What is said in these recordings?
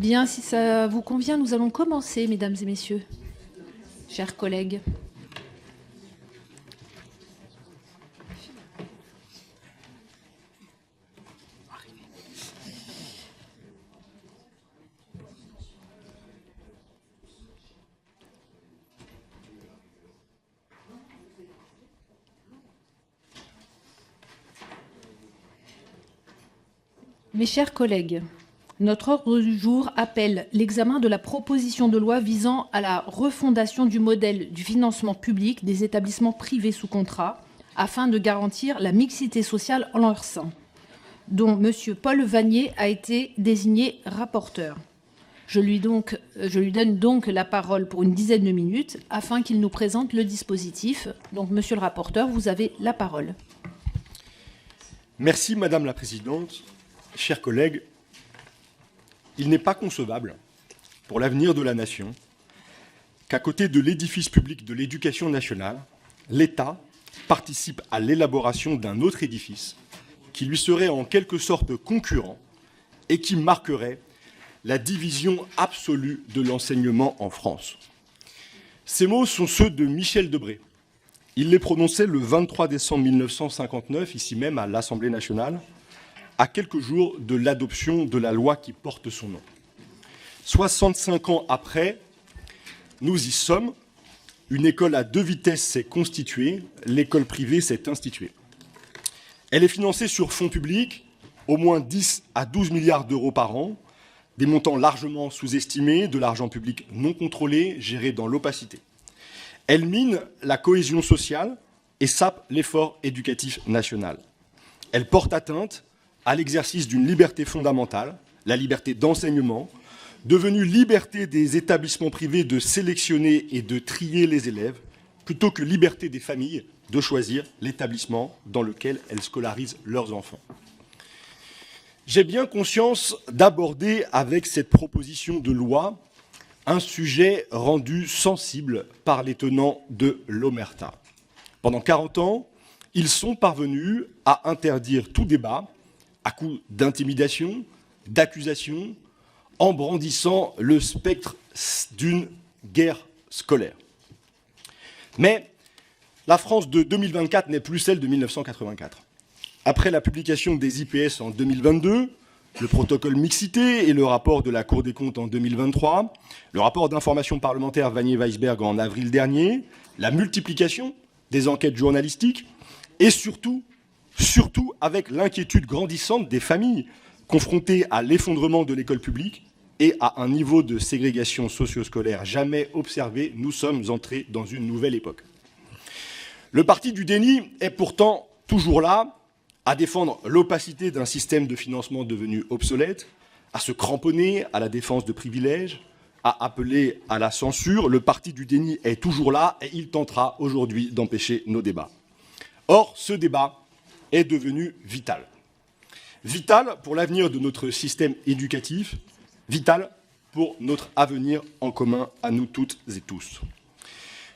Bien, si ça vous convient, nous allons commencer, mesdames et messieurs, chers collègues. Mes chers collègues, notre ordre du jour appelle l'examen de la proposition de loi visant à la refondation du modèle du financement public des établissements privés sous contrat afin de garantir la mixité sociale en leur sein, dont M. Paul Vannier a été désigné rapporteur. Je lui donne donc la parole pour une dizaine de minutes afin qu'il nous présente le dispositif. Donc, monsieur le rapporteur, vous avez la parole. Merci, Madame la Présidente. Chers collègues, il n'est pas concevable pour l'avenir de la nation qu'à côté de l'édifice public de l'éducation nationale, l'État participe à l'élaboration d'un autre édifice qui lui serait en quelque sorte concurrent et qui marquerait la division absolue de l'enseignement en France. Ces mots sont ceux de Michel Debré. Il les prononçait le 23 décembre 1959, ici même à l'Assemblée nationale, à quelques jours de l'adoption de la loi qui porte son nom. 65 ans après, nous y sommes. Une école à deux vitesses s'est constituée, l'école privée s'est instituée. Elle est financée sur fonds publics, au moins 10 à 12 milliards d'euros par an, des montants largement sous-estimés, de l'argent public non contrôlé, géré dans l'opacité. Elle mine la cohésion sociale et sape l'effort éducatif national. Elle porte atteinte à l'exercice d'une liberté fondamentale, la liberté d'enseignement, devenue liberté des établissements privés de sélectionner et de trier les élèves, plutôt que liberté des familles de choisir l'établissement dans lequel elles scolarisent leurs enfants. J'ai bien conscience d'aborder avec cette proposition de loi un sujet rendu sensible par les tenants de l'omerta. Pendant 40 ans, ils sont parvenus à interdire tout débat à coup d'intimidation, d'accusation, en brandissant le spectre d'une guerre scolaire. Mais la France de 2024 n'est plus celle de 1984. Après la publication des IPS en 2022, le protocole mixité et le rapport de la Cour des comptes en 2023, le rapport d'information parlementaire Vannier-Weisberg en avril dernier, la multiplication des enquêtes journalistiques et surtout avec l'inquiétude grandissante des familles confrontées à l'effondrement de l'école publique et à un niveau de ségrégation socio-scolaire jamais observé, nous sommes entrés dans une nouvelle époque. Le parti du déni est pourtant toujours là, à défendre l'opacité d'un système de financement devenu obsolète, à se cramponner à la défense de privilèges, à appeler à la censure. Le parti du déni est toujours là et il tentera aujourd'hui d'empêcher nos débats. Or, ce débat est devenu vital. Vital pour l'avenir de notre système éducatif, vital pour notre avenir en commun à nous toutes et tous.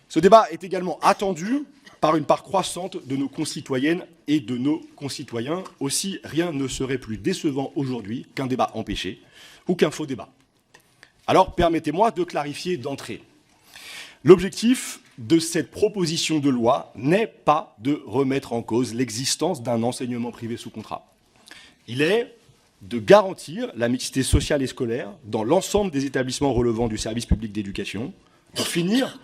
Ce débat est également attendu par une part croissante de nos concitoyennes et de nos concitoyens. Aussi, rien ne serait plus décevant aujourd'hui qu'un débat empêché ou qu'un faux débat. Alors, permettez-moi de clarifier d'entrée. L'objectif de cette proposition de loi n'est pas de remettre en cause l'existence d'un enseignement privé sous contrat. Il est de garantir la mixité sociale et scolaire dans l'ensemble des établissements relevant du service public d'éducation, de finir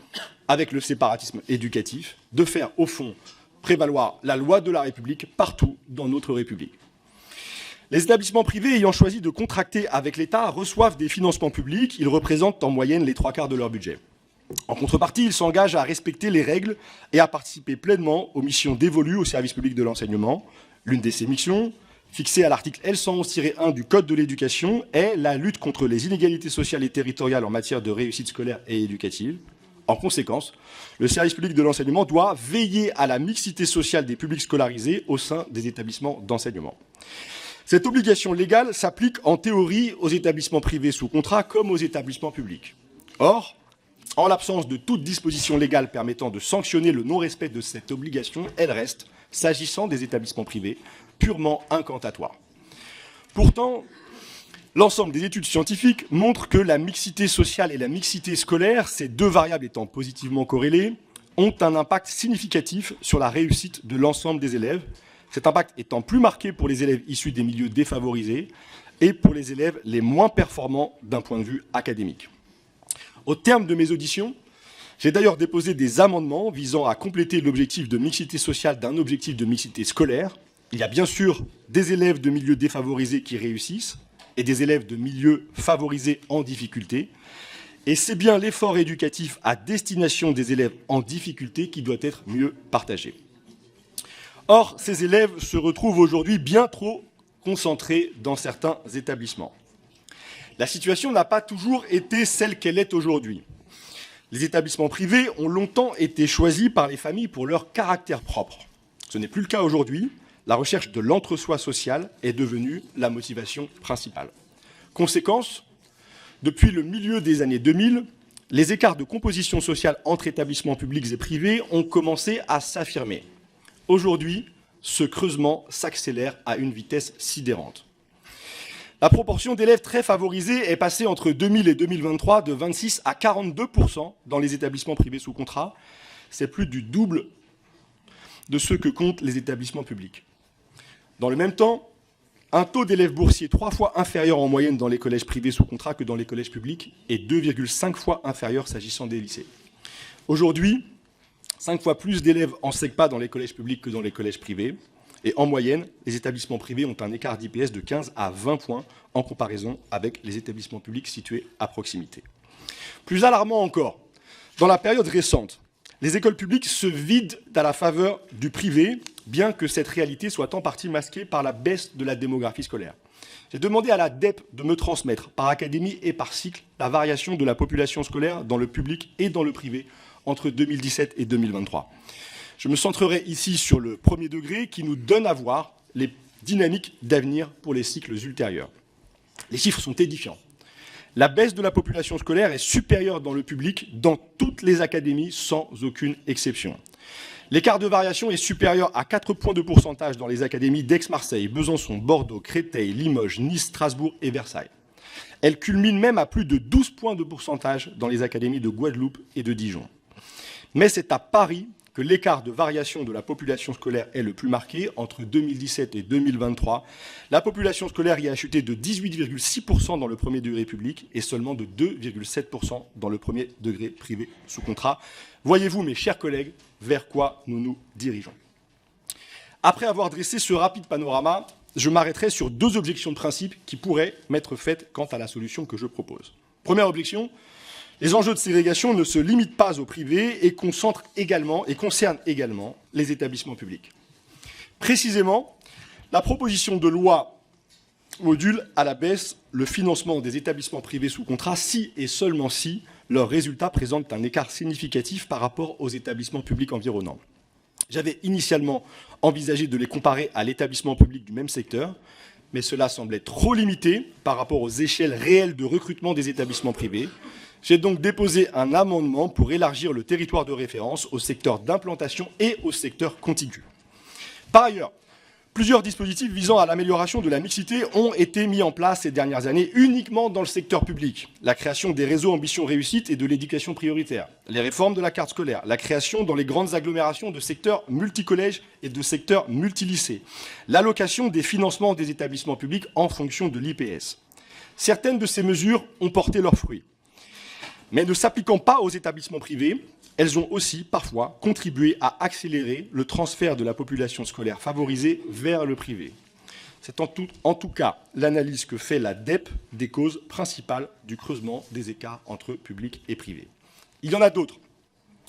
avec le séparatisme éducatif, de faire, au fond, prévaloir la loi de la République partout dans notre République. Les établissements privés ayant choisi de contracter avec l'État reçoivent des financements publics. Ils représentent en moyenne les 3/4 de leur budget. En contrepartie, ils s'engagent à respecter les règles et à participer pleinement aux missions dévolues au service public de l'enseignement. L'une de ces missions, fixée à l'article L111-1 du Code de l'éducation, est la lutte contre les inégalités sociales et territoriales en matière de réussite scolaire et éducative. En conséquence, le service public de l'enseignement doit veiller à la mixité sociale des publics scolarisés au sein des établissements d'enseignement. Cette obligation légale s'applique en théorie aux établissements privés sous contrat comme aux établissements publics. Or, en l'absence de toute disposition légale permettant de sanctionner le non-respect de cette obligation, elle reste, s'agissant des établissements privés, purement incantatoire. Pourtant, L'ensemble des études scientifiques montrent que la mixité sociale et la mixité scolaire, ces deux variables étant positivement corrélées, ont un impact significatif sur la réussite de l'ensemble des élèves, cet impact étant plus marqué pour les élèves issus des milieux défavorisés et pour les élèves les moins performants d'un point de vue académique. Au terme de mes auditions, j'ai d'ailleurs déposé des amendements visant à compléter l'objectif de mixité sociale d'un objectif de mixité scolaire. Il y a bien sûr des élèves de milieux défavorisés qui réussissent et des élèves de milieux favorisés en difficulté. Et c'est bien l'effort éducatif à destination des élèves en difficulté qui doit être mieux partagé. Or, ces élèves se retrouvent aujourd'hui bien trop concentrés dans certains établissements. La situation n'a pas toujours été celle qu'elle est aujourd'hui. Les établissements privés ont longtemps été choisis par les familles pour leur caractère propre. Ce n'est plus le cas aujourd'hui. La recherche de l'entre-soi social est devenue la motivation principale. Conséquence, depuis le milieu des années 2000, les écarts de composition sociale entre établissements publics et privés ont commencé à s'affirmer. Aujourd'hui, ce creusement s'accélère à une vitesse sidérante. La proportion d'élèves très favorisés est passée entre 2000 et 2023 de 26 à 42% dans les établissements privés sous contrat. C'est plus du double de ce que comptent les établissements publics. Dans le même temps, un taux d'élèves boursiers 3 fois inférieur en moyenne dans les collèges privés sous contrat que dans les collèges publics et 2,5 fois inférieur s'agissant des lycées. Aujourd'hui, 5 fois plus d'élèves en SECPA dans les collèges publics que dans les collèges privés. Et en moyenne, les établissements privés ont un écart d'IPS de 15 à 20 points en comparaison avec les établissements publics situés à proximité. Plus alarmant encore, dans la période récente, les écoles publiques se vident à la faveur du privé, bien que cette réalité soit en partie masquée par la baisse de la démographie scolaire. J'ai demandé à la DEP de me transmettre par académie et par cycle la variation de la population scolaire dans le public et dans le privé entre 2017 et 2023. Je me centrerai ici sur le premier degré qui nous donne à voir les dynamiques d'avenir pour les cycles ultérieurs. Les chiffres sont édifiants. La baisse de la population scolaire est supérieure dans le public dans toutes les académies sans aucune exception. L'écart de variation est supérieur à 4 points de pourcentage dans les académies d'Aix-Marseille, Besançon, Bordeaux, Créteil, Limoges, Nice, Strasbourg et Versailles. Elle culmine même à plus de 12 points de pourcentage dans les académies de Guadeloupe et de Dijon. Mais c'est à Paris que l'écart de variation de la population scolaire est le plus marqué. Entre 2017 et 2023, la population scolaire y a chuté de 18,6% dans le premier degré public et seulement de 2,7% dans le premier degré privé sous contrat. Voyez-vous, mes chers collègues, vers quoi nous nous dirigeons. Après avoir dressé ce rapide panorama, je m'arrêterai sur 2 objections de principe qui pourraient m'être faites quant à la solution que je propose. Première objection, les enjeux de ségrégation ne se limitent pas au privé et concernent également les établissements publics. Précisément, la proposition de loi module à la baisse le financement des établissements privés sous contrat si et seulement si leurs résultats présentent un écart significatif par rapport aux établissements publics environnants. J'avais initialement envisagé de les comparer à l'établissement public du même secteur, mais cela semblait trop limité par rapport aux échelles réelles de recrutement des établissements privés. J'ai donc déposé un amendement pour élargir le territoire de référence au secteur d'implantation et au secteur contigu. Par ailleurs, plusieurs dispositifs visant à l'amélioration de la mixité ont été mis en place ces dernières années uniquement dans le secteur public. La création des réseaux ambition réussite et de l'éducation prioritaire, les réformes de la carte scolaire, la création dans les grandes agglomérations de secteurs multicollèges et de secteurs multilycées, l'allocation des financements des établissements publics en fonction de l'IPS. Certaines de ces mesures ont porté leurs fruits. Mais ne s'appliquant pas aux établissements privés, elles ont aussi parfois contribué à accélérer le transfert de la population scolaire favorisée vers le privé. C'est en tout cas l'analyse que fait la DEP des causes principales du creusement des écarts entre public et privé. Il y en a d'autres.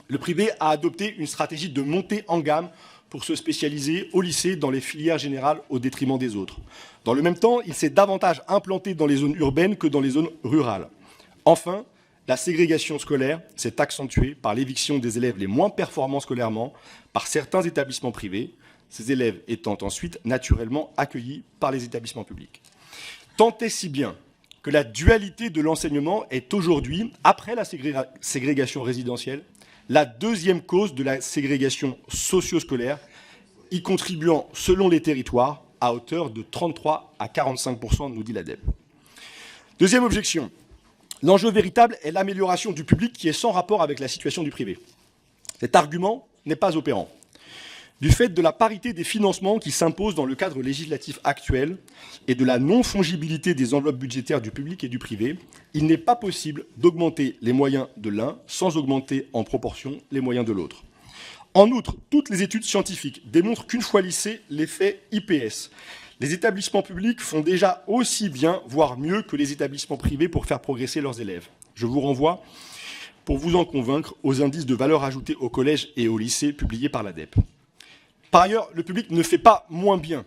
Le privé a adopté une stratégie de montée en gamme pour se spécialiser au lycée dans les filières générales au détriment des autres. Dans le même temps, il s'est davantage implanté dans les zones urbaines que dans les zones rurales. Enfin, la ségrégation scolaire s'est accentuée par l'éviction des élèves les moins performants scolairement par certains établissements privés, ces élèves étant ensuite naturellement accueillis par les établissements publics. Tant et si bien que la dualité de l'enseignement est aujourd'hui, après la ségrégation résidentielle, la deuxième cause de la ségrégation socio-scolaire, y contribuant, selon les territoires, à hauteur de 33 à 45%, nous dit la DEP. Deuxième objection. L'enjeu véritable est l'amélioration du public qui est sans rapport avec la situation du privé. Cet argument n'est pas opérant. Du fait de la parité des financements qui s'impose dans le cadre législatif actuel et de la non-fongibilité des enveloppes budgétaires du public et du privé, il n'est pas possible d'augmenter les moyens de l'un sans augmenter en proportion les moyens de l'autre. En outre, toutes les études scientifiques démontrent qu'une fois lissé l'effet IPS, les établissements publics font déjà aussi bien, voire mieux que les établissements privés pour faire progresser leurs élèves. Je vous renvoie, pour vous en convaincre, aux indices de valeur ajoutée au collège et au lycée publiés par l'ADEPE. Par ailleurs, le public ne fait pas moins bien.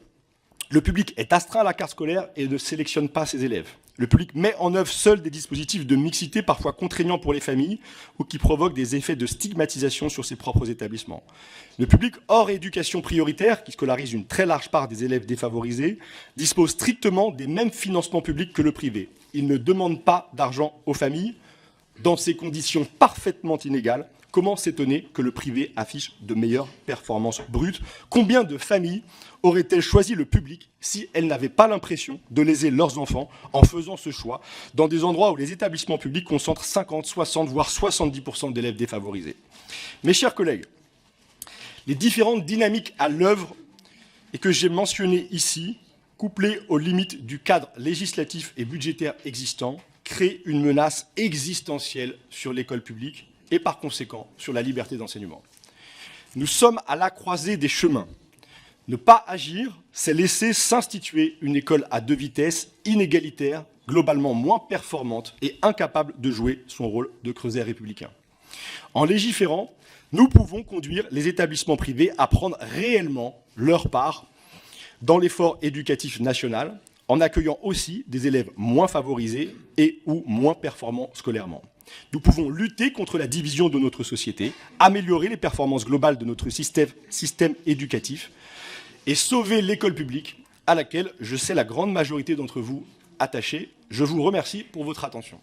Le public est astreint à la carte scolaire et ne sélectionne pas ses élèves. Le public met en œuvre seul des dispositifs de mixité parfois contraignants pour les familles ou qui provoquent des effets de stigmatisation sur ses propres établissements. Le public hors éducation prioritaire, qui scolarise une très large part des élèves défavorisés, dispose strictement des mêmes financements publics que le privé. Il ne demande pas d'argent aux familles. Dans ces conditions parfaitement inégales, comment s'étonner que le privé affiche de meilleures performances brutes? Combien de familles auraient-elles choisi le public si elles n'avaient pas l'impression de léser leurs enfants en faisant ce choix dans des endroits où les établissements publics concentrent 50, 60, voire 70% d'élèves défavorisés? Mes chers collègues, les différentes dynamiques à l'œuvre et que j'ai mentionnées ici, couplées aux limites du cadre législatif et budgétaire existant, créent une menace existentielle sur l'école publique et par conséquent sur la liberté d'enseignement. Nous sommes à la croisée des chemins. Ne pas agir, c'est laisser s'instituer une école à deux vitesses, inégalitaire, globalement moins performante et incapable de jouer son rôle de creuset républicain. En légiférant, nous pouvons conduire les établissements privés à prendre réellement leur part dans l'effort éducatif national, en accueillant aussi des élèves moins favorisés et ou moins performants scolairement. Nous pouvons lutter contre la division de notre société, améliorer les performances globales de notre système éducatif et sauver l'école publique à laquelle je sais la grande majorité d'entre vous attachés. Je vous remercie pour votre attention.